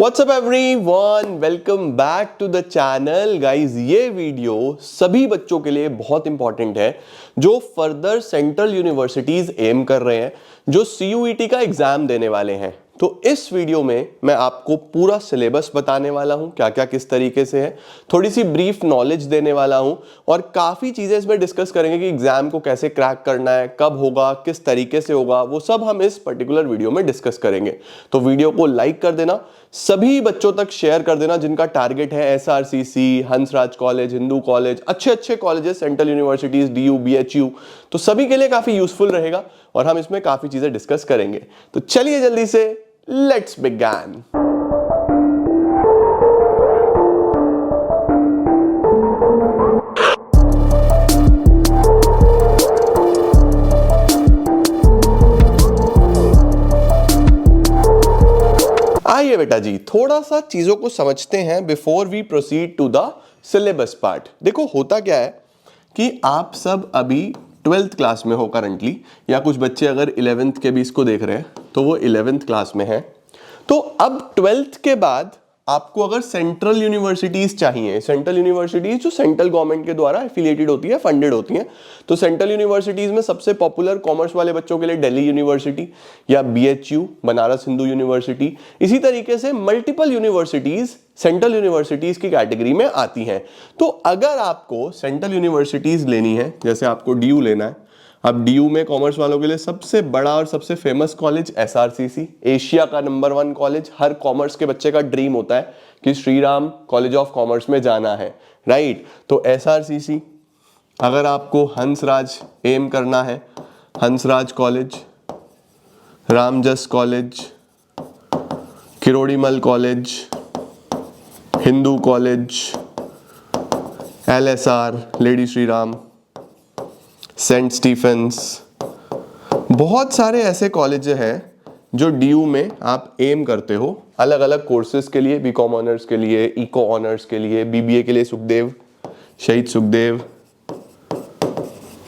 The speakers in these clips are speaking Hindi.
WhatsApp everyone, welcome back to the channel guys. ये वीडियो सभी बच्चों के लिए बहुत इंपॉर्टेंट है जो फर्दर सेंट्रल यूनिवर्सिटीज एम कर रहे हैं, जो CUET का एग्जाम देने वाले हैं। तो इस वीडियो में मैं आपको पूरा सिलेबस बताने वाला हूं, क्या क्या किस तरीके से है, थोड़ी सी ब्रीफ नॉलेज देने वाला हूं और काफी चीजें इसमें डिस्कस करेंगे कि एग्जाम को कैसे क्रैक करना है, कब होगा, किस तरीके से होगा, वो सब हम इस पर्टिकुलर वीडियो में डिस्कस करेंगे। तो वीडियो को लाइक कर देना, सभी बच्चों तक शेयर कर देना जिनका टारगेट है SRCC, Hansraj college, Hindu college, अच्छे अच्छे colleges, central universities, DU, BHU, तो सभी के लिए काफी यूजफुल रहेगा और हम इसमें काफी चीजें डिस्कस करेंगे। तो चलिए जल्दी से लेट्स बिगिन। आइए बेटा जी, थोड़ा सा चीजों को समझते हैं before we proceed to the syllabus part. देखो होता क्या है कि आप सब अभी 12th क्लास में हो करंटली, या कुछ बच्चे अगर 11th के भी इसको देख रहे हैं तो वो 11th क्लास में है। तो अब 12th के बाद आपको अगर सेंट्रल यूनिवर्सिटीज चाहिए, सेंट्रल यूनिवर्सिटीज जो सेंट्रल गवर्नमेंट के द्वारा एफिलिएटेड होती है, फंडेड होती हैं, तो सेंट्रल यूनिवर्सिटीज में सबसे पॉपुलर कॉमर्स वाले बच्चों के लिए दिल्ली यूनिवर्सिटी या BHU, बनारस हिंदू यूनिवर्सिटी, इसी तरीके से मल्टीपल यूनिवर्सिटीज सेंट्रल यूनिवर्सिटीज की कैटेगरी में आती हैं। तो अगर आपको सेंट्रल यूनिवर्सिटीज लेनी है, जैसे आपको DU लेना है, अब DU में कॉमर्स वालों के लिए सबसे बड़ा और सबसे फेमस कॉलेज SRCC, एशिया का नंबर 1 कॉलेज। हर कॉमर्स के बच्चे का ड्रीम होता है कि Shri Ram college of commerce में जाना है, राइट। तो SRCC। अगर आपको हंसराज एम करना है, Hansraj college, Ramjas college, Kirorimal college, Hindu college, LSR Lady Shri Ram, Saint Stephen's, बहुत सारे ऐसे कॉलेज हैं जो DU में आप एम करते हो अलग अलग कोर्सेज के लिए, BCom ऑनर्स के लिए, इको ऑनर्स के लिए, BBA के लिए सुखदेव, शहीद सुखदेव,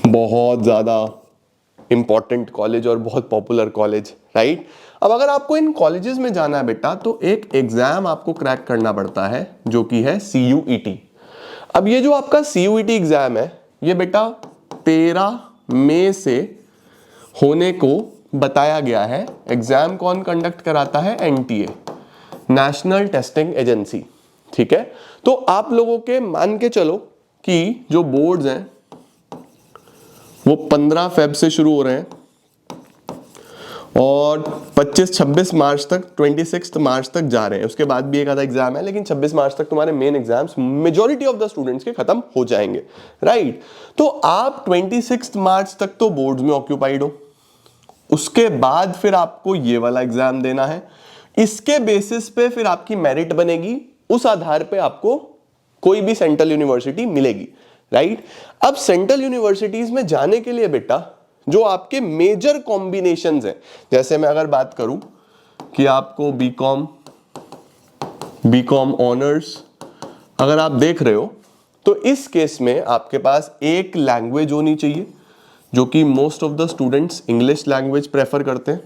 बहुत ज़्यादा इंपॉर्टेंट कॉलेज और बहुत पॉपुलर कॉलेज, राइट। अब अगर आपको इन कॉलेजेस में जाना है बेटा, तो एक एग्जाम आपको क्रैक करना पड़ता है जो कि है CUET। अब ये जो आपका CUET एग्जाम है, ये बेटा 13 मई से होने को बताया गया है। एग्जाम कौन कंडक्ट कराता है? NTA, नेशनल टेस्टिंग एजेंसी, ठीक है। तो आप लोगों के मान के चलो कि जो बोर्ड्स हैं वो 15 फेब से शुरू हो रहे हैं और 25-26 मार्च तक, 26 मार्च तक जा रहे हैं। उसके बाद भी एक आधा एग्जाम है, लेकिन 26 मार्च तक तुम्हारे main exams majority of the students के खत्म हो जाएंगे, राइट। तो आप 26 मार्च तक तो बोर्ड्स में ऑक्यूपाइड हो, उसके बाद फिर आपको ये वाला एग्जाम देना है। इसके बेसिस पे फिर आपकी मेरिट बनेगी, उस आधार पे आपको कोई भी सेंट्रल यूनिवर्सिटी मिलेगी, राइट। अब सेंट्रल यूनिवर्सिटीज में जाने के लिए बेटा जो आपके मेजर कॉम्बिनेशंस हैं, जैसे मैं अगर बात करूं कि आपको BCom ऑनर्स अगर आप देख रहे हो, तो इस केस में आपके पास एक लैंग्वेज होनी चाहिए, जो कि most of the students English language prefer करते हैं।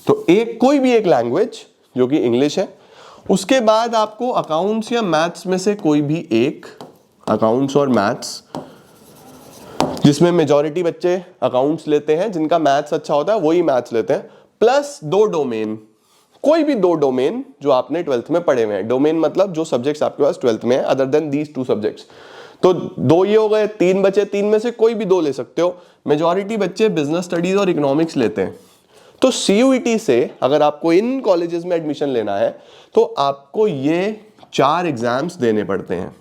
तो एक कोई भी एक लैंग्वेज जो कि इंग्लिश है। उसके बाद आपको अकाउंट्स या मैथ्स में से कोई भी एक, अकाउंट्स और मैथ्स, जिसमें मेजॉरिटी बच्चे अकाउंट्स लेते हैं, जिनका मैथ्स अच्छा होता है वही मैथ्स लेते हैं, प्लस 2 डोमेन, कोई भी 2 डोमेन जो आपने 12th में पढ़े हुए हैं। डोमेन मतलब जो सब्जेक्ट्स आपके पास 12th में है अदर देन दीज 2 सब्जेक्ट्स। तो 2 ये हो गए, 3 बचे, 3 में से कोई भी 2 ले सकते हो। मेजॉरिटी बच्चे बिजनेस स्टडीज और इकोनॉमिक्स लेते हैं। तो CUET से अगर आपको इन कॉलेजेस में एडमिशन लेना है तो आपको ये 4 एग्जाम्स देने पड़ते हैं,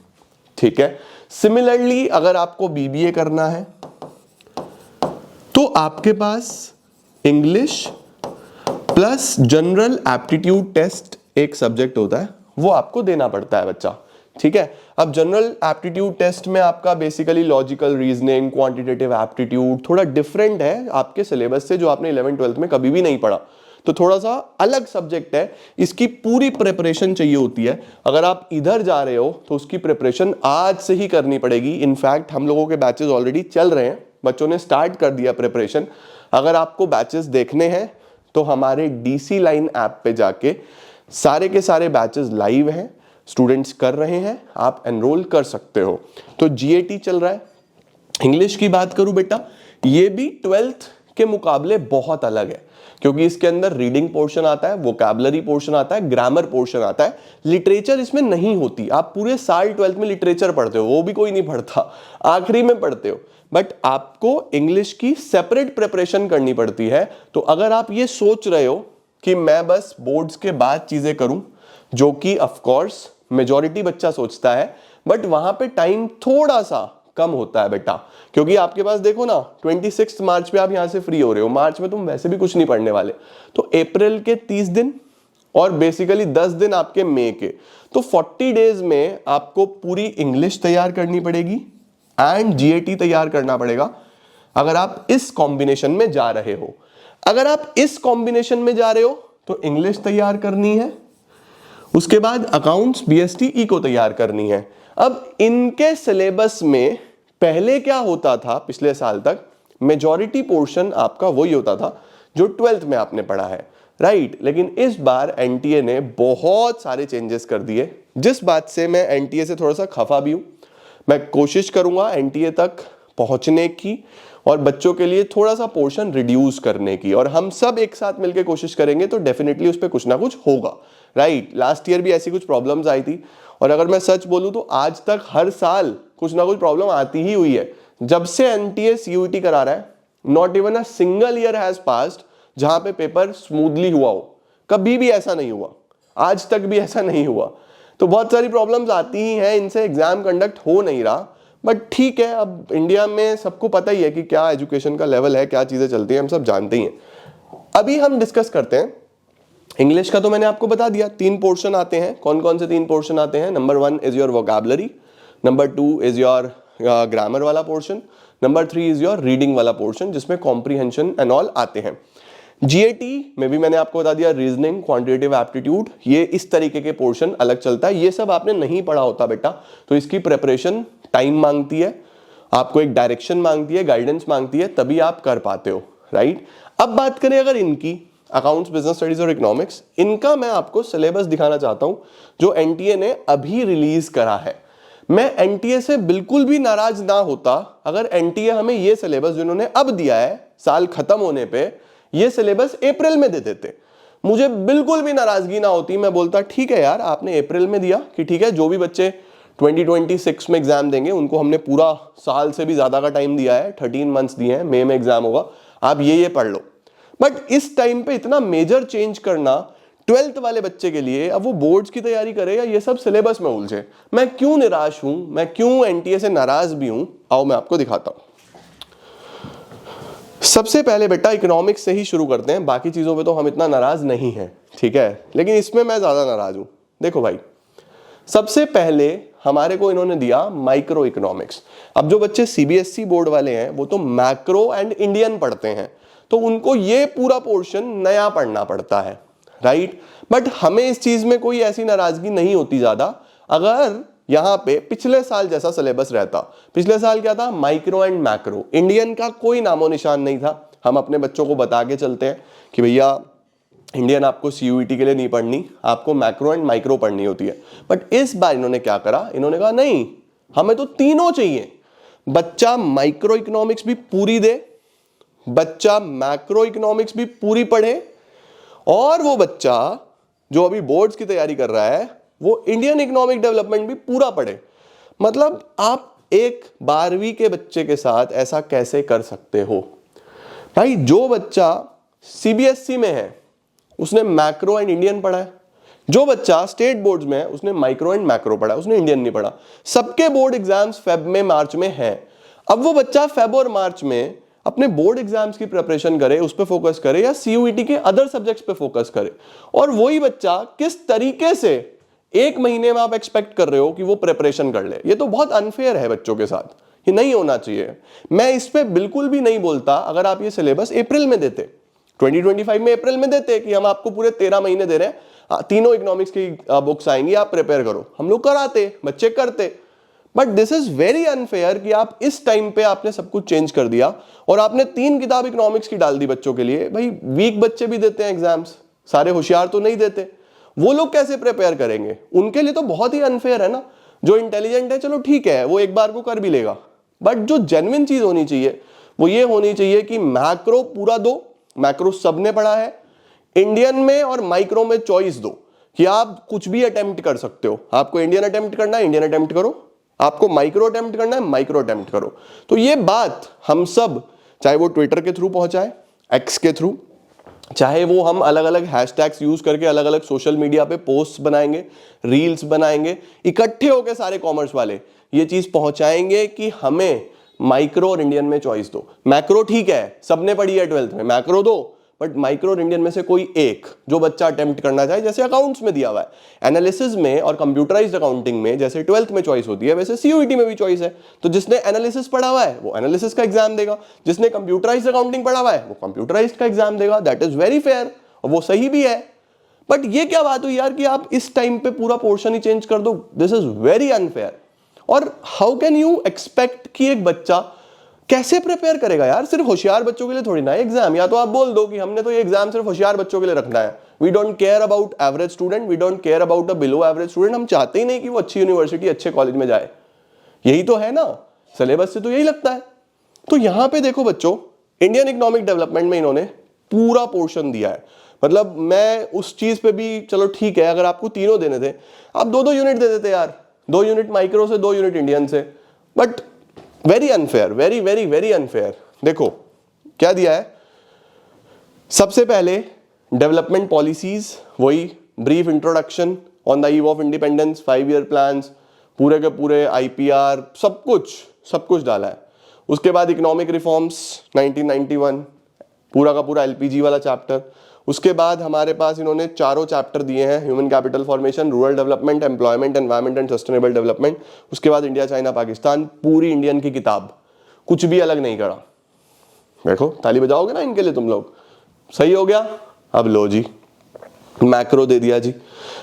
ठीक है। सिमिलरली अगर आपको BBA करना है तो आपके पास English plus general aptitude test एक सब्जेक्ट होता है, वो आपको देना पड़ता है बच्चा, ठीक है। अब जनरल एप्टीट्यूड टेस्ट में आपका basically logical reasoning, quantitative aptitude थोड़ा डिफरेंट है आपके सिलेबस से, जो आपने 11th-12th में कभी भी नहीं पढ़ा, तो थोड़ा सा अलग सब्जेक्ट है। इसकी पूरी प्रिपरेशन चाहिए होती है। अगर आप इधर जा रहे हो तो उसकी प्रिपरेशन आज से ही करनी पड़ेगी। इनफैक्ट हम लोगों के बैचेस ऑलरेडी चल रहे हैं, बच्चों ने स्टार्ट कर दिया प्रिपरेशन। अगर आपको बैचेस देखने हैं तो हमारे DC लाइन ऐप पे जाके सारे के सारे बैचेस लाइव हैं, स्टूडेंट्स कर रहे हैं, आप एनरोल कर सकते हो। तो जीएटी चल रहा है। इंग्लिश की बात करूं बेटा, ये भी 12th के मुकाबले बहुत अलग है, क्योंकि इसके अंदर रीडिंग पोर्शन आता है, वोकैबुलरी पोर्शन आता है, ग्रामर पोर्शन आता है। लिटरेचर इसमें नहीं होती। आप पूरे साल 12th में लिटरेचर पढ़ते हो, वो भी कोई नहीं पढ़ता, आखिरी में पढ़ते हो। बट आपको इंग्लिश की सेपरेट प्रिपरेशन करनी पड़ती है। तो अगर आप ये सोच रहे हो कि मैं बस बोर्ड्स के बाद चीजें करूं, जो कि ऑफ कोर्स मेजॉरिटी बच्चा सोचता है, बट वहां पे टाइम थोड़ा सा कम होता है बेटा, क्योंकि आपके पास देखो ना 26 मार्च पे आप यहां से फ्री हो रहे हो। मार्च में तुम वैसे भी कुछ नहीं पढ़ने वाले, तो अप्रैल के 30 दिन और बेसिकली 10 दिन आपके मई के, तो 40 डेज में आपको पूरी इंग्लिश तैयार करनी पड़ेगी एंड जीएटी तैयार करना पड़ेगा, अगर आप इस कॉम्बिनेशन में जा रहे हो। अगर आप इस कॉम्बिनेशन में जा रहे हो तो इंग्लिश तैयार करनी है, उसके बाद अकाउंट्स बीएसटी इको तैयार करनी है। अब इनके सिलेबस में पहले क्या होता था, पिछले साल तक मेजॉरिटी पोर्शन आपका वही होता था जो 12th में आपने पढ़ा है, राइट। लेकिन इस बार एनटीए ने बहुत सारे चेंजेस कर दिए, जिस बात से मैं एनटीए से थोड़ा सा खफा भी हूं। मैं कोशिश करूंगा एनटीए तक पहुंचने की और बच्चों के लिए थोड़ा सा पोर्शन रिड्यूस करने की, और हम सब एक साथ मिलकर कोशिश करेंगे तो डेफिनेटली उस पर कुछ ना कुछ होगा, राइट। लास्ट ईयर भी ऐसी कुछ प्रॉब्लम्स आई थी, और अगर मैं सच बोलूं तो आज तक हर साल कुछ ना कुछ प्रॉब्लम आती ही हुई है। जब से एनटीए सीयूईटी करा रहा है, not even a single year has passed जहां पे पेपर स्मूथली हुआ हो। कभी भी ऐसा नहीं हुआ, आज तक भी ऐसा नहीं हुआ। तो बहुत सारी प्रॉब्लम्स आती ही हैं, इनसे एग्जाम कंडक्ट हो नहीं रहा। बट ठीक है, अब इंडिया में सबको पता ही है कि क्या एजुकेशन का लेवल है, क्या चीजें चलती हैं, हम सब जानते ही हैं। अभी हम डिस्कस करते हैं इंग्लिश का। तो मैंने आपको बता दिया 3 पोर्शन आते हैं। कौन कौन से 3 पोर्शन आते हैं? Number 1 is your vocabulary, number 2 is your grammar वाला portion, number 3 is your reading वाला पोर्शन, जिसमें कॉम्प्रीहेंशन एंड ऑल आते हैं। जीएटी में भी मैंने आपको बता दिया, रीजनिंग, क्वांटिटेटिव एप्टीट्यूड, ये इस तरीके के पोर्शन अलग चलता है। ये सब आपने नहीं पढ़ा होता बेटा, तो इसकी प्रिपरेशन टाइम मांगती है, आपको एक डायरेक्शन मांगती है, गाइडेंस मांगती है, तभी आप कर पाते हो, राइट। अब बात करें अगर इनकी, अकाउंट्स, बिजनेस स्टडीज और इकोनॉमिक्स, इनका मैं आपको सिलेबस दिखाना चाहता हूं जो एनटीए ने अभी रिलीज करा है। मैं एनटीए से बिल्कुल भी नाराज ना होता अगर एनटीए हमें ये सिलेबस जिन्होंने अब दिया है साल खत्म होने पे, ये सिलेबस अप्रैल में दे देते। मुझे बिल्कुल भी नाराजगी ना होती, मैं बोलता ठीक है यार, आपने अप्रैल में दिया कि ठीक है, जो भी बच्चे 2026 में एग्जाम देंगे उनको हमने पूरा साल से भी ज्यादा का टाइम दिया है, 13 मंथ्स दिए हैं, मई में एग्जाम होगा, आप ये पढ़ लो। बट इस टाइम पे इतना मेजर चेंज करना 12th वाले बच्चे के लिए, अब वो बोर्ड्स की तैयारी करे या ये सब सिलेबस में उलझे, मैं क्यों निराश हूं, मैं क्यों एनटीए से नाराज भी हूं, आओ मैं आपको दिखाता हूं। सबसे पहले बेटा इकोनॉमिक्स से ही शुरू करते हैं, बाकी चीजों पे तो हम इतना नाराज नहीं हैं, ठीक है, लेकिन इसमें मैं ज्यादा नाराज हूं। देखो भाई, सबसे पहले हमारे को इन्होंने दिया माइक्रो इकोनॉमिक्स। अब जो बच्चे सीबीएसई बोर्ड वाले हैं वो तो मैक्रो एंड इंडियन पढ़ते हैं, तो उनको ये पूरा पोर्शन नया पढ़ना पड़ता है, राइट। बट हमें इस चीज में कोई ऐसी नाराजगी नहीं होती ज्यादा अगर यहां पे पिछले साल जैसा सिलेबस रहता। पिछले साल क्या था? माइक्रो एंड मैक्रो, इंडियन का कोई नामो निशान नहीं था। हम अपने बच्चों को बता के चलते हैं कि भैया इंडियन आपको सीयूईटी के लिए नहीं पढ़नी, आपको मैक्रो एंड माइक्रो पढ़नी होती है। बट इस बार इन्होंने क्या करा, इन्होंने कहा नहीं, हमें तो तीनों चाहिए। बच्चा माइक्रो इकोनॉमिक्स भी पूरी दे, बच्चा मैक्रो इकोनॉमिक्स भी पूरी पढ़े, और वो बच्चा जो अभी बोर्ड्स की तैयारी कर रहा है वो इंडियन इकोनॉमिक डेवलपमेंट भी पूरा पढ़े। मतलब आप एक 12वीं के बच्चे के साथ ऐसा कैसे कर सकते हो भाई? जो बच्चा सीबीएसई में है उसने मैक्रो एंड इंडियन पढ़ा है, जो बच्चा स्टेट बोर्ड्स में है उसने माइक्रो एंड मैक्रो पढ़ा है, उसने इंडियन नहीं पढ़ा। सबके बोर्ड एग्जाम्स फेब में, मार्च में है। अब वो बच्चा फेब और मार्च में अपने बोर्ड एग्जाम्स की प्रिपरेशन करे, उस पर फोकस करे, या सीयूईटी के अदर सब्जेक्ट्स पे फोकस करे, और वही बच्चा किस तरीके से एक महीने में आप एक्सपेक्ट कर रहे हो कि वो प्रिपरेशन कर ले? ये तो बहुत अनफेयर है बच्चों के साथ, ये नहीं होना चाहिए। मैं इस पे बिल्कुल भी नहीं बोलता अगर आप ये सिलेबस अप्रैल में देते, 2025 में अप्रैल में देते कि हम आपको पूरे 13 महीने दे रहे हैं, तीनों इकोनॉमिक्स की बुक्स आएंगी, आप प्रिपेयर करो, हम लोग कराते, बच्चे करते। But this is very unfair कि आप इस टाइम पे आपने सब कुछ चेंज कर दिया और आपने 3 किताब इकोनॉमिक्स की डाल दी बच्चों के लिए। भाई वीक बच्चे भी देते हैं एग्जाम्स, सारे होशियार तो नहीं देते, वो लोग कैसे प्रिपेयर करेंगे? उनके लिए तो बहुत ही अनफेयर है ना। जो इंटेलिजेंट है चलो ठीक है, वो एक बार को कर भी लेगा, बट जो जेन्युइन चीज होनी चाहिए वो ये होनी चाहिए कि मैक्रो पूरा दो, मैक्रो सबने पढ़ा है, इंडियन में और माइक्रो में चॉइस दो कि आप कुछ भी अटेम्प्ट कर सकते हो। आपको इंडियन अटेम्प्ट करना है इंडियन अटेम्प्ट करो, आपको माइक्रो अटेम्प्ट करना है माइक्रो अटेम्प्ट करो। तो ये बात हम सब, चाहे वो ट्विटर के थ्रू पहुंचाए, एक्स के थ्रू, चाहे वो हम अलग अलग हैशटैग्स यूज करके अलग अलग सोशल मीडिया पे पोस्ट बनाएंगे, रील्स बनाएंगे, इकट्ठे होकर सारे कॉमर्स वाले ये चीज पहुंचाएंगे कि हमें माइक्रो और इंडियन में चॉइस दो। मैक्रो ठीक है, सबने पढ़ी है 12th में, मैक्रो दो, बट माइक्रो और इंडियन में से कोई एक जो बच्चा अटेम्प्ट करना चाहे, जैसे अकाउंट्स में दिया हुआ है, एनालिसिस में और कंप्यूटराइज्ड अकाउंटिंग में जैसे 12th में चॉइस होती है, वैसे सीयूईटी में भी चॉइस है। तो जिसने एनालिसिस पढ़ा हुआ है वो एनालिसिस का एग्जाम देगा, जिसने कंप्यूटराइज्ड अकाउंटिंग पढ़ा हुआ है वो कंप्यूटराइज्ड का एग्जाम देगा। दैट इज वेरी फेयर और वो सही भी है। बट ये क्या बात हुई यार कि आप इस टाइम पे पूरा पोर्शन ही चेंज कर दो? This is very unfair. और हाउ कैन यू एक्सपेक्ट कि एक बच्चा कैसे प्रिपेयर करेगा यार? सिर्फ होशियार बच्चों के लिए थोड़ी ना एग्जाम। या तो आप बोल दो कि हमने तो ये एग्जाम सिर्फ होशियार बच्चों के लिए रखना है, we don't care about average student, we don't care about a below average student. हम चाहते ही नहीं कि वो अच्छी यूनिवर्सिटी अच्छे कॉलेज में जाए, यही तो है ना, सिलेबस से तो यही लगता है। तो यहां पे देखो बच्चों, इंडियन इकोनॉमिक डेवलपमेंट में इन्होंने पूरा पोर्शन दिया है। मतलब मैं उस चीज पे भी चलो ठीक है, अगर आपको तीनों देने थे आप 2-2 यूनिट दे देते यार, 2 यूनिट माइक्रो से 2 यूनिट इंडियन से। But very unfair, very very very unfair. देखो क्या दिया है, सबसे पहले डेवलपमेंट पॉलिसीज, वही brief introduction on the eve of independence, 5 year plans, पूरे के पूरे आईपीआर, सब कुछ डाला है। उसके बाद इकोनॉमिक रिफॉर्म्स 1991, पूरा का पूरा एलपीजी वाला चैप्टर। उसके बाद हमारे पास इन्होंने चारों चैप्टर दिए हैं, human capital formation, rural development, employment, environment and sustainable development. उसके बाद इंडिया चाइना पाकिस्तान, पूरी इंडियन की किताब, कुछ भी अलग नहीं करा। देखो ताली बजाओगे ना इनके लिए तुम लोग, सही हो गया। अब लो जी, मैक्रो दे दिया जी।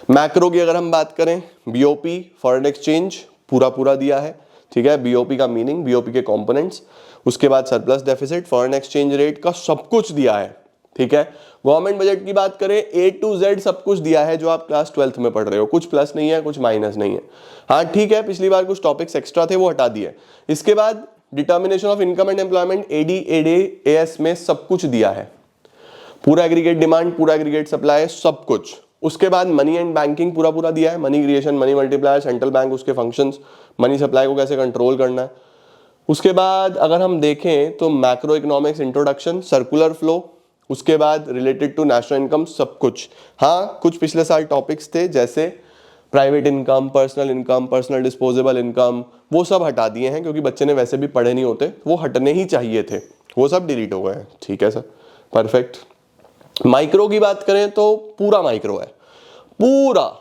मैक्रो की अगर हम बात करें, बीओपी फॉरेन एक्सचेंज पूरा दिया है, ठीक है। बीओपी का मीनिंग, बीओपी के कंपोनेंट्स, उसके बाद surplus deficit, foreign exchange rate का सब कुछ दिया है, ठीक है। गवर्नमेंट बजट की बात करें, A to Z सब कुछ दिया है जो आप क्लास 12th में पढ़ रहे हो, कुछ प्लस नहीं है कुछ माइनस नहीं है। हाँ ठीक है, पिछली बार कुछ टॉपिक्स एक्स्ट्रा थे वो हटा दिए। इसके बाद determination of income and employment, AD AD AS में सब कुछ दिया है, पूरा एग्रीगेट डिमांड, पूरा एग्रीगेट सप्लाई, सब कुछ। उसके बाद मनी एंड बैंकिंग पूरा दिया है, money creation, money multiplier, central bank उसके फंक्शंस, मनी सप्लाई को कैसे कंट्रोल करना है। उसके बाद अगर हम देखें तो macro economics introduction, circular flow, उसके बाद रिलेटेड टू नेशनल इनकम, सब कुछ। हाँ कुछ पिछले साल टॉपिक्स थे जैसे private income, personal disposable income, वो सब हटा दिए हैं क्योंकि बच्चे ने वैसे भी पढ़े नहीं होते, वो हटने ही चाहिए थे, वो सब डिलीट हो गए हैं, ठीक है सर, परफेक्ट। माइक्रो की बात करें तो पूरा माइक्रो है, पूरा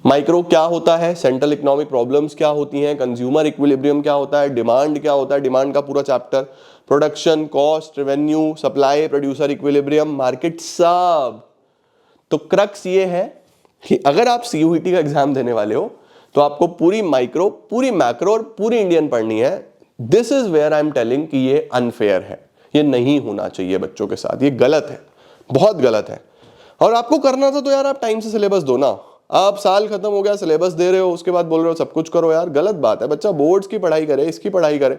माइक्रो क्या होता है, सेंट्रल इकोनॉमिक प्रॉब्लम्स क्या होती हैं, कंज्यूमर इक्विलिब्रियम क्या होता है, डिमांड क्या होता है, डिमांड का पूरा chapter, production, cost, revenue, supply, producer equilibrium, market, सब। तो क्रक्स ये है कि अगर आप सीयूईटी का एग्जाम देने वाले हो तो आपको पूरी माइक्रो, पूरी मैक्रो और पूरी इंडियन पढ़नी है। This is where I am telling कि ये अनफेयर है, ये नहीं होना चाहिए बच्चों के साथ, ये गलत है, बहुत गलत है। और आपको करना था तो यार आप टाइम से सिलेबस दो ना। आप साल खत्म हो गया, सिलेबस दे रहे हो, उसके बाद बोल रहे हो सब कुछ करो, यार गलत बात है। बच्चा बोर्ड्स की पढ़ाई करे, इसकी पढ़ाई करे,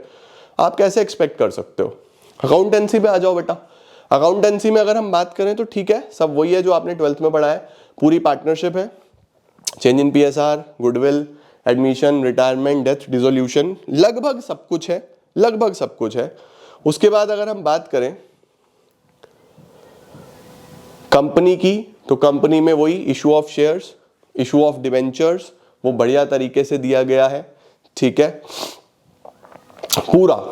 आप कैसे एक्सपेक्ट कर सकते हो। अकाउंटेंसी पे आ जाओ बेटा। अकाउंटेंसी में अगर हम बात करें तो ठीक है, सब वही है जो आपने 12th में पढ़ा है, पूरी पार्टनरशिप है, change in PSR, goodwill, admission, retirement, death, dissolution, लगभग सब कुछ है, लगभग सब कुछ है। उसके बाद अगर हम बात करें कंपनी की, तो कंपनी में वही issue of shares, issue of debentures, वो बढ़िया तरीके से दिया गया है, ठीक है। पूरा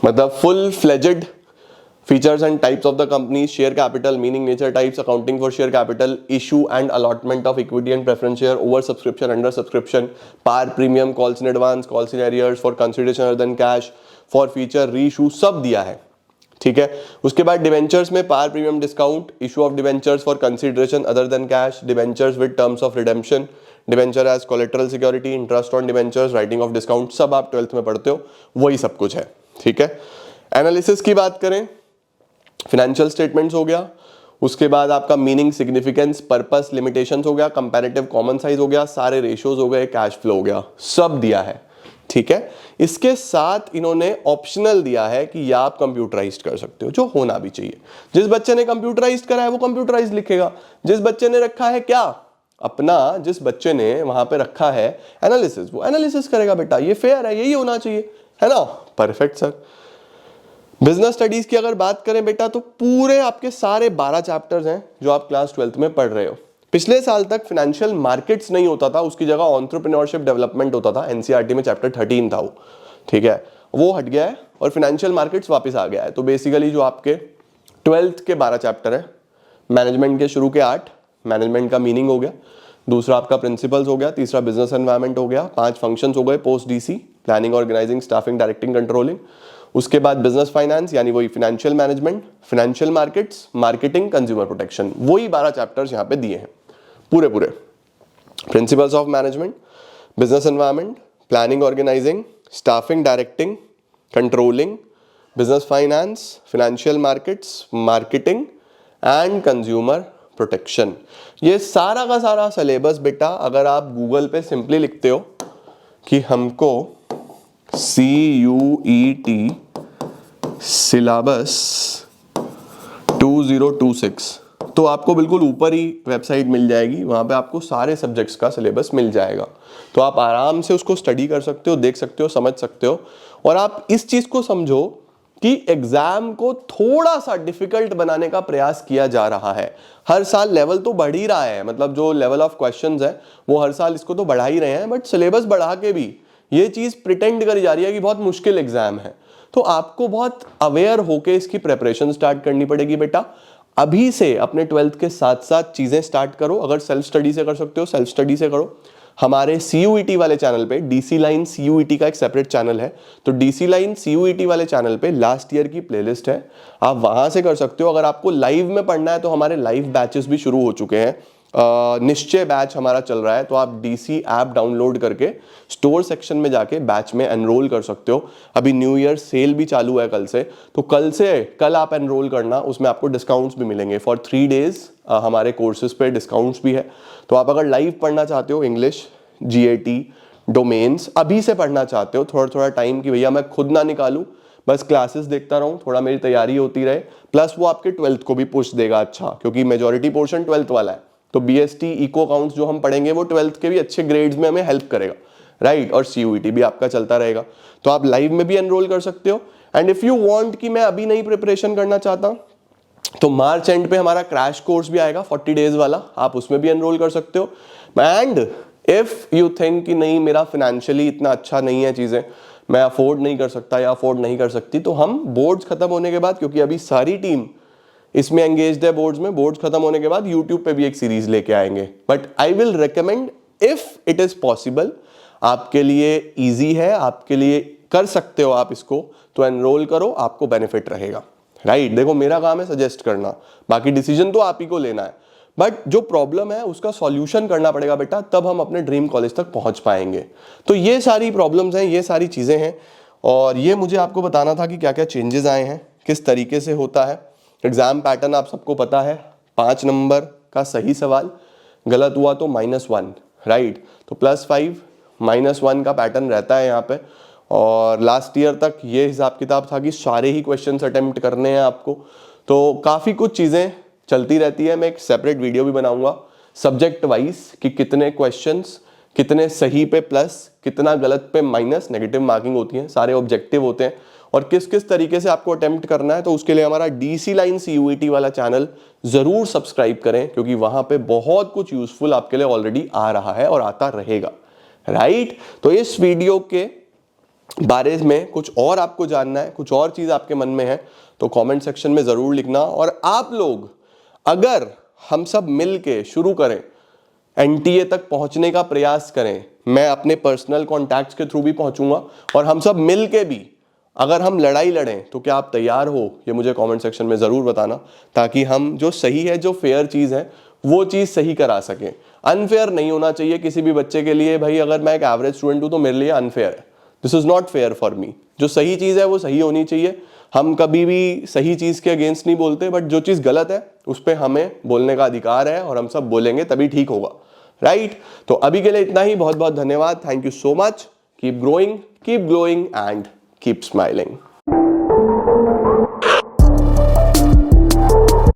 मतलब full fledged features and types of the company, share capital, meaning, nature, types, accounting for share capital, issue and allotment of equity and preference share, over subscription, under subscription, par premium, calls in advance, calls in arrears, for consideration other than cash, for future reissue, सब दिया है, ठीक है। उसके बाद डिवेंचर्स में par premium discount, issue of debentures for consideration other than cash, debentures with terms of redemption, debenture as collateral security, interest on debentures, writing off discount, सब आप 12th में पढ़ते हो, वही सब कुछ है, ठीक है। एनालिसिस की बात करें, फाइनेंशियल स्टेटमेंट्स हो गया, उसके बाद आपका मीनिंग, सिग्निफिकेंस, पर्पस, लिमिटेशंस हो गया, कंपैरेटिव कॉमन साइज हो गया, सारे रेशियोज हो गए, कैश फ्लो हो गया, सब दिया है। ठीक है, इसके साथ इन्होंने ऑप्शनल दिया है कि या आप कंप्यूटराइज्ड कर सकते हो, जो होना भी चाहिए। जिस बच्चे ने कंप्यूटराइज्ड करा है वो कंप्यूटराइज्ड लिखेगा, जिस बच्चे ने रखा है क्या अपना, जिस बच्चे ने वहां पे रखा है एनालिसिस, वो एनालिसिस करेगा बेटा, ये फेयर है, यही होना चाहिए, है ना। Perfect sir. बिजनेस स्टडीज की अगर बात करें बेटा, तो पूरे आपके सारे 12 चैप्टर्स हैं जो आप क्लास 12th में पढ़ रहे हो। पिछले साल तक फाइनेंशियल मार्केट्स नहीं होता था, उसकी जगह एंटरप्रेन्योरशिप डेवलपमेंट होता था, एनसीईआरटी में चैप्टर 13 था वो। ठीक है, वो हट गया है और फाइनेंशियल मार्केट्स वापस आ गया है। तो बेसिकली जो आपके 12th के 12 चैप्टर है, मैनेजमेंट के शुरू के 8, मैनेजमेंट का मीनिंग हो गया, दूसरा आपका प्रिंसिपल्स हो गया, तीसरा बिजनेस एनवायरनमेंट हो गया, 5 फंक्शंस हो गए, post DC, planning, organising, staffing, directing, controlling. उसके बाद बिजनेस फाइनेंस यानी वही financial management, financial markets, marketing, consumer protection, वही 12 चैप्टर्स यहाँ पे दिए हैं पूरे पूरे। Principles of management, business environment, planning, organising, staffing, directing, controlling, business finance, financial markets, marketing and consumer protection. ये सारा का सारा सिलेबस बेटा अगर आप गूगल पे सिंपली लिखते हो कि हमको CUET सिलेबस 2026, तो आपको बिल्कुल ऊपर ही वेबसाइट मिल जाएगी, वहां पे आपको सारे सब्जेक्ट्स का सिलेबस मिल जाएगा। तो आप आराम से उसको स्टडी कर सकते हो, देख सकते हो, समझ सकते हो। और आप इस चीज को समझो कि एग्जाम को थोड़ा सा डिफिकल्ट बनाने का प्रयास किया जा रहा है। हर साल लेवल तो बढ़ ही रहा है, मतलब जो लेवल ऑफ क्वेश्चंस है वो हर साल इसको तो बढ़ा ही रहे हैं, बट सिलेबस बढ़ा के भी ये चीज प्रिटेंड करी जा रही है कि बहुत मुश्किल एग्जाम है। तो आपको बहुत अवेयर होके इसकी प्रिपरेशन स्टार्ट करनी पड़ेगी बेटा। अभी से अपने 12th के साथ साथ चीजें स्टार्ट करो। अगर सेल्फ स्टडी से कर सकते हो सेल्फ स्टडी से करो। हमारे CUET वाले चैनल पे DC लाइन CUET का एक सेपरेट चैनल है, तो DC लाइन CUET वाले चैनल पे लास्ट ईयर की प्लेलिस्ट है, आप वहां से कर सकते हो। अगर आपको लाइव में पढ़ना है तो हमारे लाइव बैचेस भी शुरू हो चुके हैं। निश्चय बैच हमारा चल रहा है, तो आप DC ऐप डाउनलोड करके स्टोर सेक्शन में जाके बैच में एनरोल कर सकते हो। अभी न्यू ईयर सेल भी चालू है कल से, तो कल आप एनरोल करना, उसमें आपको डिस्काउंट्स भी मिलेंगे फॉर 3 डेज। हमारे कोर्सेज पे डिस्काउंट्स भी है। तो आप अगर लाइव पढ़ना चाहते हो, इंग्लिश, GAT, डोमेन्स अभी से पढ़ना चाहते हो, थोड़ा थोड़ा टाइम की भैया मैं खुद ना निकालूं, बस क्लासेस देखता रहूं, थोड़ा मेरी तैयारी होती रहे, प्लस वो आपके 12th को भी पुश देगा अच्छा, क्योंकि मेजॉरिटी पोर्शन 12th वाला है। तो BST इको अकाउंट्स जो हम पढ़ेंगे वो 12th के भी अच्छे ग्रेड्स में हमें हेल्प करेगा, राइट। और CUET भी आपका चलता रहेगा, तो आप लाइव में भी एनरोल कर सकते हो। एंड इफ यू वांट कि मैं अभी नहीं प्रिपरेशन करना चाहता, तो मार्च एंड पे हमारा क्रैश कोर्स भी आएगा 40 डेज वाला, आप उसमें भी एनरोल कर सकते हो। एंड इफ यू थिंक कि नहीं मेरा फाइनेंशियली इतना अच्छा नहीं है चीजें, मैं अफोर्ड नहीं कर सकता या अफोर्ड नहीं कर सकती, तो हम बोर्ड्स खत्म होने के बाद, क्योंकि अभी सारी टीम इसमें एंगेज्ड है बोर्ड्स में, बोर्ड्स खत्म होने के बाद यूट्यूब पे भी एक सीरीज लेके आएंगे। But I will recommend if it is possible, आपके लिए इजी है, आपके लिए कर सकते हो आप इसको, तो एनरोल करो, आपको बेनिफिट रहेगा, राइट। देखो मेरा काम है सजेस्ट करना, बाकी डिसीजन तो आप ही को लेना है, बट जो प्रॉब्लम है उसका सॉल्यूशन करना पड़ेगा बेटा, तब हम अपने ड्रीम कॉलेज तक पहुंच पाएंगे। तो ये सारी प्रॉब्लम्स हैं, ये सारी चीजें हैं, और ये मुझे आपको बताना था कि क्या क्या चेंजेस आए हैं, किस तरीके से होता है। एग्जाम पैटर्न आप सबको पता है, 5 नंबर का सही सवाल गलत हुआ तो -1, राइट। तो +5 -1 का पैटर्न रहता है यहाँ पे। और लास्ट ईयर तक ये हिसाब किताब था कि सारे ही क्वेश्चंस अटेम्प्ट करने हैं आपको, तो काफ़ी कुछ चीज़ें चलती रहती है। मैं एक सेपरेट वीडियो भी बनाऊंगा सब्जेक्ट वाइज कि कितने क्वेश्चंस, कितने सही पे प्लस, कितना गलत पे माइनस, नेगेटिव मार्किंग होती है, सारे ऑब्जेक्टिव होते हैं, और किस किस तरीके से आपको अटेम्प्ट करना है। तो उसके लिए हमारा DC लाइन CUET वाला चैनल जरूर सब्सक्राइब करें, क्योंकि वहां पे बहुत कुछ यूजफुल आपके लिए ऑलरेडी आ रहा है और आता रहेगा, राइट। तो इस वीडियो के बारे में कुछ और आपको जानना है, कुछ और चीज आपके मन में है, तो कमेंट सेक्शन में जरूर लिखना। और आप लोग अगर हम सब मिल के शुरू करें, NTA तक पहुंचने का प्रयास करें, मैं अपने पर्सनल कॉन्टैक्ट्स के थ्रू भी पहुंचूंगा, और हम सब मिल के भी अगर हम लड़ाई लड़ें, तो क्या आप तैयार हो, ये मुझे कमेंट सेक्शन में जरूर बताना, ताकि हम जो सही है, जो फेयर चीज है, वो चीज सही करा सकें। अनफेयर नहीं होना चाहिए किसी भी बच्चे के लिए। भाई अगर मैं एक एवरेज स्टूडेंट हूं तो मेरे लिए अनफेयर है, this is not fair for me. जो सही चीज़ है वो सही होनी चाहिए। हम कभी भी सही चीज़ के अगेंस्ट नहीं बोलते, बट जो चीज़ गलत है उस पर हमें बोलने का अधिकार है और हम सब बोलेंगे तभी ठीक होगा, राइट? तो अभी के लिए इतना ही। बहुत बहुत धन्यवाद। Thank you so much. Keep growing, keep glowing and keep smiling.